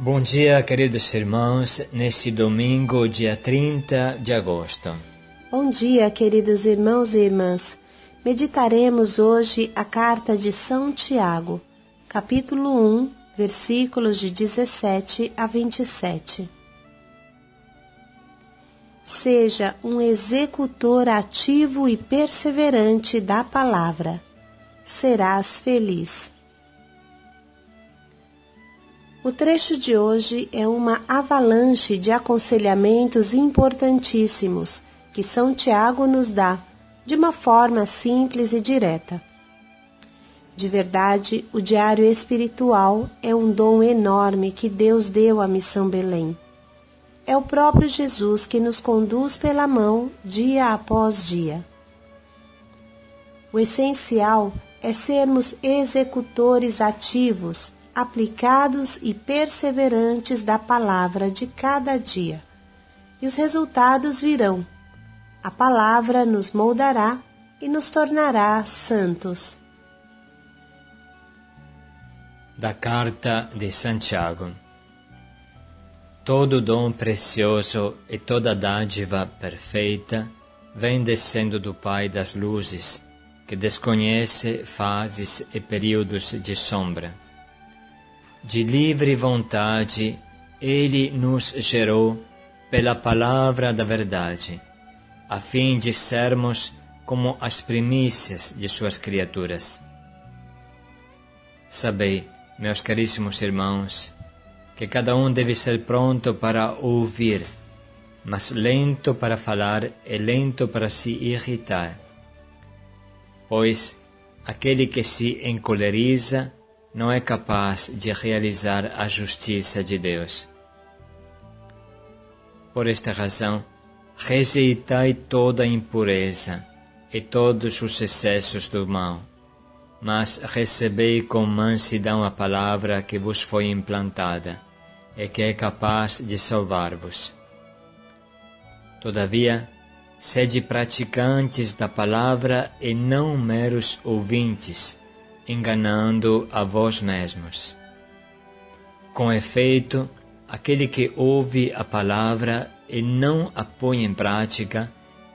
Bom dia, queridos irmãos, neste domingo, dia 30 de agosto. Bom dia, queridos irmãos e irmãs. Meditaremos hoje a carta de São Tiago, capítulo 1, versículos de 17 a 27. Seja um executor ativo e perseverante da palavra. Serás feliz. O trecho de hoje é uma avalanche de aconselhamentos importantíssimos que São Tiago nos dá de uma forma simples e direta. De verdade, o diário espiritual é um dom enorme que Deus deu à Missão Belém. É o próprio Jesus que nos conduz pela mão dia após dia. O essencial é sermos executores ativos, aplicados e perseverantes da palavra de cada dia. E os resultados virão. A palavra nos moldará e nos tornará santos. Da carta de Santiago. Todo dom precioso e toda dádiva perfeita vem descendo do Pai das luzes, que desconhece fases e períodos de sombra. De livre vontade, Ele nos gerou pela palavra da verdade, a fim de sermos como as primícias de suas criaturas. Sabei, meus caríssimos irmãos, que cada um deve ser pronto para ouvir, mas lento para falar e lento para se irritar. Pois aquele que se encoleriza não é capaz de realizar a justiça de Deus. Por esta razão, rejeitai toda a impureza e todos os excessos do mal, mas recebei com mansidão a palavra que vos foi implantada e que é capaz de salvar-vos. Todavia, sede praticantes da palavra e não meros ouvintes, enganando a vós mesmos. Com efeito, aquele que ouve a palavra e não a põe em prática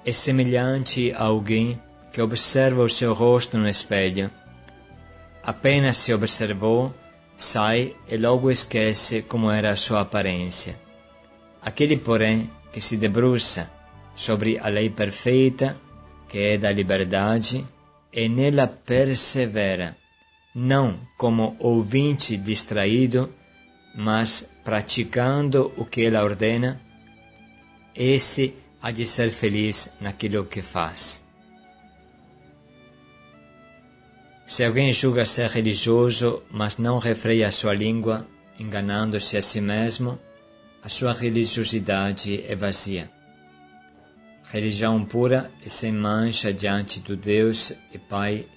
é semelhante a alguém que observa o seu rosto no espelho. Apenas se observou, sai e logo esquece como era a sua aparência. Aquele, porém, que se debruça sobre a lei perfeita, que é da liberdade, e nela persevera, não como ouvinte distraído, mas praticando o que ela ordena, esse há de ser feliz naquilo que faz. Se alguém julga ser religioso, mas não refreia a sua língua, enganando-se a si mesmo, a sua religiosidade é vazia. Religião pura e sem mancha diante do Deus e Pai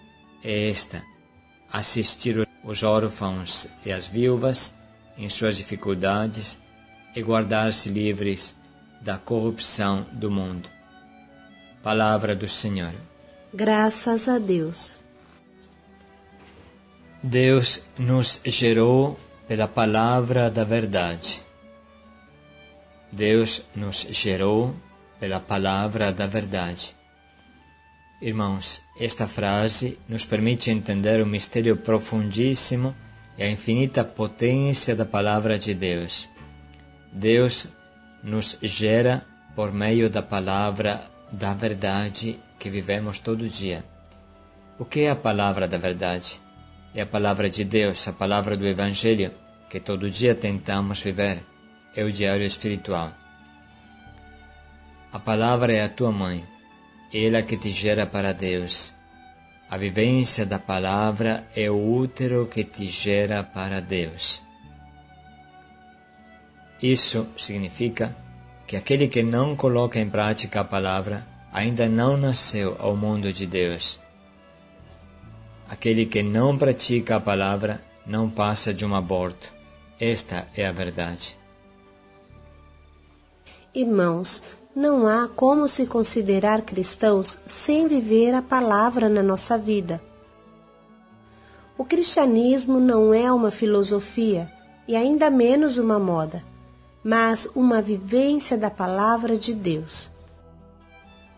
é esta: assistir os órfãos e as viúvas em suas dificuldades e guardar-se livres da corrupção do mundo. Palavra do Senhor. Graças a Deus. Deus nos gerou pela palavra da verdade. Deus nos gerou pela palavra da verdade. Irmãos, esta frase nos permite entender o mistério profundíssimo e a infinita potência da palavra de Deus. Deus nos gera por meio da palavra da verdade que vivemos todo dia. O que é a palavra da verdade? É a palavra de Deus, a palavra do Evangelho, que todo dia tentamos viver. É o diário espiritual. A palavra é a tua mãe, ela que te gera para Deus. A vivência da palavra é o útero que te gera para Deus. Isso significa que aquele que não coloca em prática a palavra ainda não nasceu ao mundo de Deus. Aquele que não pratica a palavra não passa de um aborto. Esta é a verdade. Irmãos, não há como se considerar cristãos sem viver a palavra na nossa vida. O cristianismo não é uma filosofia, e ainda menos uma moda, mas uma vivência da palavra de Deus.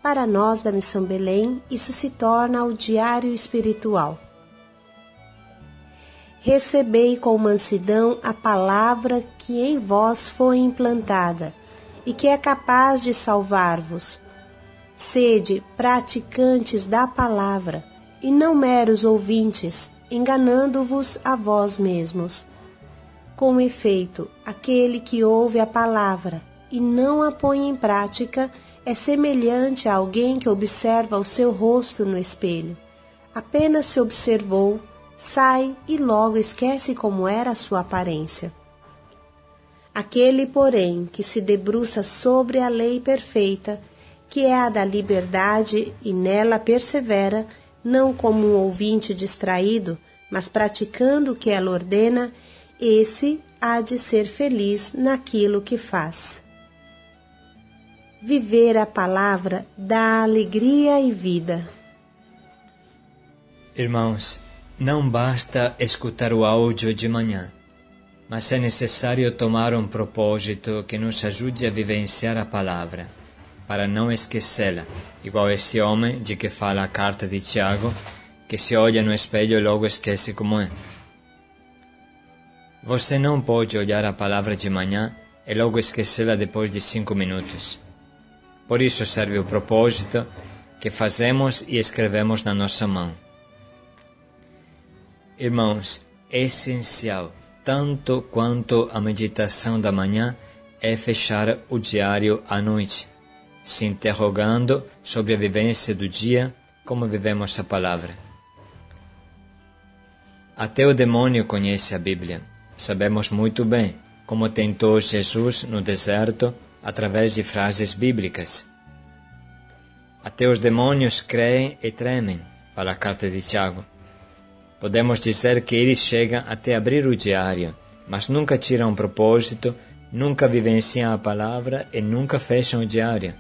Para nós da Missão Belém, isso se torna o diário espiritual. Recebei com mansidão a palavra que em vós foi implantada e que é capaz de salvar-vos. Sede praticantes da palavra e não meros ouvintes, enganando-vos a vós mesmos. Com efeito, aquele que ouve a palavra e não a põe em prática é semelhante a alguém que observa o seu rosto no espelho. Apenas se observou, sai e logo esquece como era a sua aparência. Aquele, porém, que se debruça sobre a lei perfeita, que é a da liberdade e nela persevera, não como um ouvinte distraído, mas praticando o que ela ordena, esse há de ser feliz naquilo que faz. Viver a palavra dá alegria e vida. Irmãos, não basta escutar o áudio de manhã, mas é necessário tomar um propósito que nos ajude a vivenciar a palavra, para não esquecê-la, igual esse homem de que fala a carta de Tiago, que se olha no espelho e logo esquece como é. Você não pode olhar a palavra de manhã e logo esquecê-la depois de 5 minutos. Por isso serve o propósito que fazemos e escrevemos na nossa mão. Irmãos, é essencial, tanto quanto a meditação da manhã, é fechar o diário à noite, se interrogando sobre a vivência do dia, como vivemos a palavra. Até o demônio conhece a Bíblia. Sabemos muito bem como tentou Jesus no deserto através de frases bíblicas. Até os demônios creem e tremem, fala a carta de Tiago. Podemos dizer que eles chegam até abrir o diário, mas nunca tiram propósito, nunca vivenciam a palavra e nunca fecham o diário.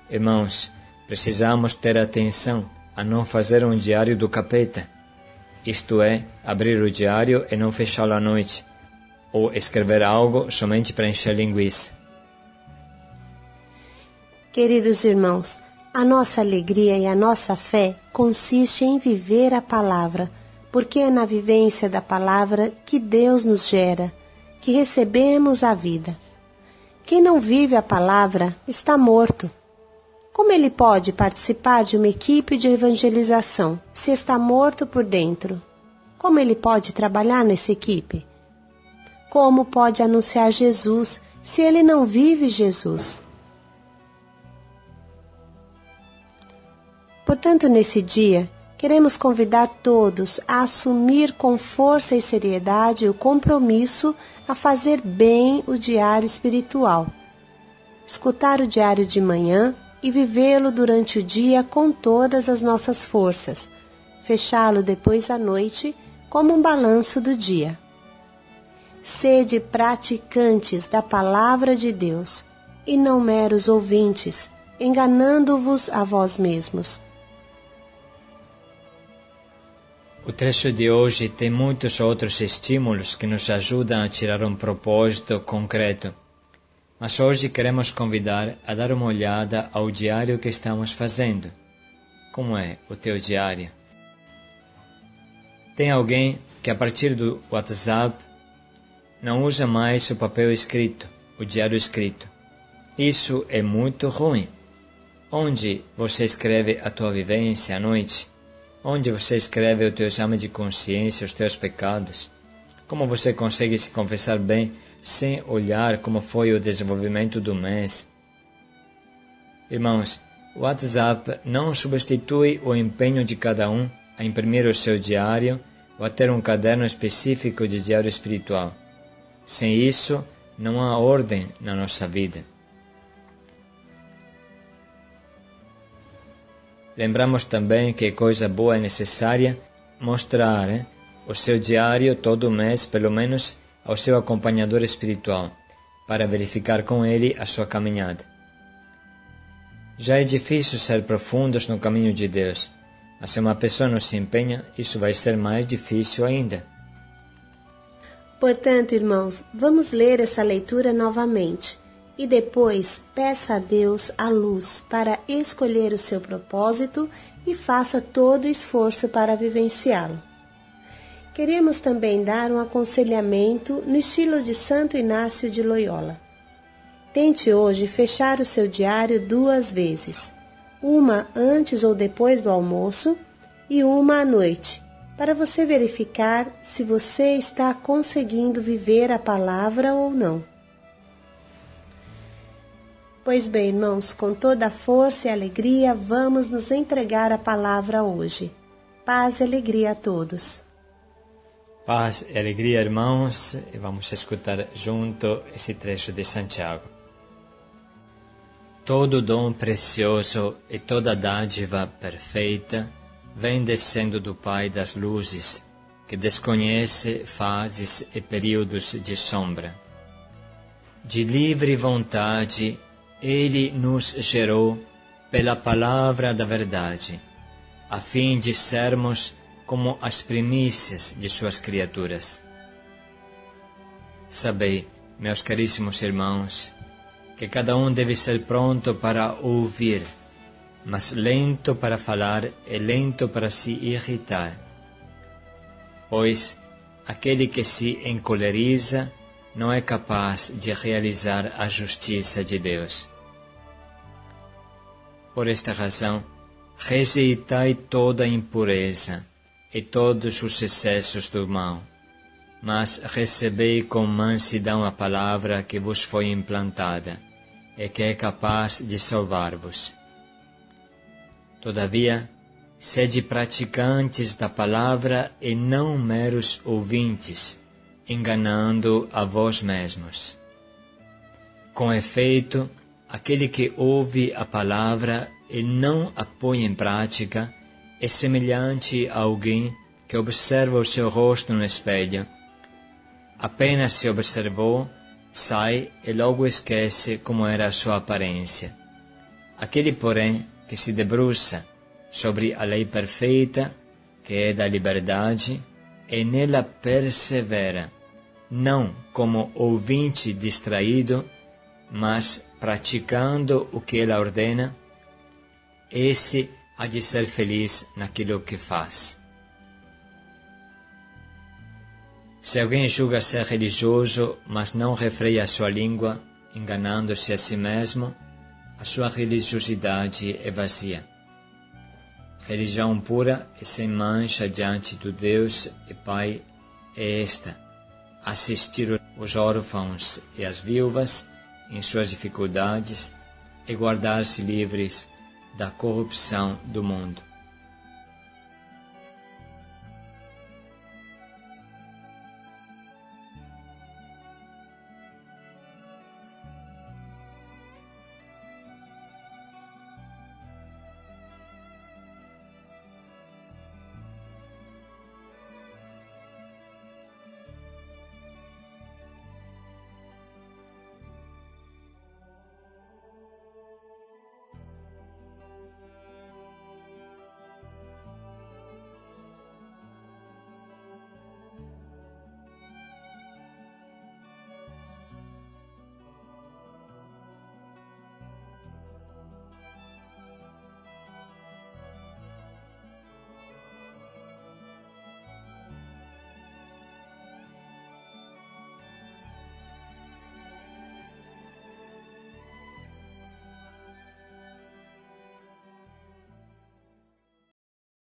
Irmãos, precisamos ter atenção a não fazer um diário do capeta, isto é, abrir o diário e não fechá-lo à noite, ou escrever algo somente para encher linguiça. Queridos irmãos, a nossa alegria e a nossa fé consiste em viver a palavra, porque é na vivência da palavra que Deus nos gera, que recebemos a vida. Quem não vive a palavra está morto. Como ele pode participar de uma equipe de evangelização se está morto por dentro? Como ele pode trabalhar nessa equipe? Como pode anunciar Jesus se ele não vive Jesus? Portanto, nesse dia, queremos convidar todos a assumir com força e seriedade o compromisso a fazer bem o diário espiritual. Escutar o diário de manhã e vivê-lo durante o dia com todas as nossas forças, fechá-lo depois à noite como um balanço do dia. Sede praticantes da palavra de Deus, e não meros ouvintes, enganando-vos a vós mesmos. O trecho de hoje tem muitos outros estímulos que nos ajudam a tirar um propósito concreto. Mas hoje queremos convidar a dar uma olhada ao diário que estamos fazendo. Como é o teu diário? Tem alguém que a partir do WhatsApp não usa mais o papel escrito, o diário escrito. Isso é muito ruim. Onde você escreve a tua vivência à noite? Onde você escreve o teu exame de consciência, os teus pecados? Como você consegue se confessar bem sem olhar como foi o desenvolvimento do mês? Irmãos, o WhatsApp não substitui o empenho de cada um a imprimir o seu diário ou a ter um caderno específico de diário espiritual. Sem isso, não há ordem na nossa vida. Lembramos também que coisa boa é necessária mostrar o seu diário todo mês, pelo menos ao seu acompanhador espiritual, para verificar com ele a sua caminhada. Já é difícil ser profundos no caminho de Deus, mas se uma pessoa não se empenha, isso vai ser mais difícil ainda. Portanto, irmãos, vamos ler essa leitura novamente e depois peça a Deus a luz para escolher o seu propósito e faça todo o esforço para vivenciá-lo. Queremos também dar um aconselhamento no estilo de Santo Inácio de Loyola. Tente hoje fechar o seu diário 2 vezes, uma antes ou depois do almoço e uma à noite, para você verificar se você está conseguindo viver a palavra ou não. Pois bem, irmãos, com toda a força e alegria, vamos nos entregar a palavra hoje. Paz e alegria a todos. Paz e alegria, irmãos, e vamos escutar junto esse trecho de Santiago. Todo dom precioso e toda dádiva perfeita vem descendo do Pai das luzes, que desconhece fases e períodos de sombra. De livre vontade, Ele nos gerou pela palavra da verdade, a fim de sermos como as primícias de suas criaturas. Sabei, meus caríssimos irmãos, que cada um deve ser pronto para ouvir, mas lento para falar e lento para se irritar. Pois aquele que se encoleriza não é capaz de realizar a justiça de Deus. Por esta razão, rejeitai toda a impureza e todos os excessos do mal, mas recebei com mansidão a palavra que vos foi implantada e que é capaz de salvar-vos. Todavia, sede praticantes da palavra e não meros ouvintes, enganando a vós mesmos. Com efeito, aquele que ouve a palavra e não a põe em prática é semelhante a alguém que observa o seu rosto no espelho. Apenas se observou, sai e logo esquece como era a sua aparência. Aquele, porém, que se debruça sobre a lei perfeita, que é da liberdade, e nela persevera, não como ouvinte distraído, mas praticando o que ela ordena, esse há de ser feliz naquilo que faz. Se alguém julga ser religioso, mas não refreia a sua língua, enganando-se a si mesmo, a sua religiosidade é vazia. Religião pura e sem mancha diante do Deus e Pai é esta: assistir os órfãos e as viúvas em suas dificuldades e guardar-se livres da corrupção do mundo.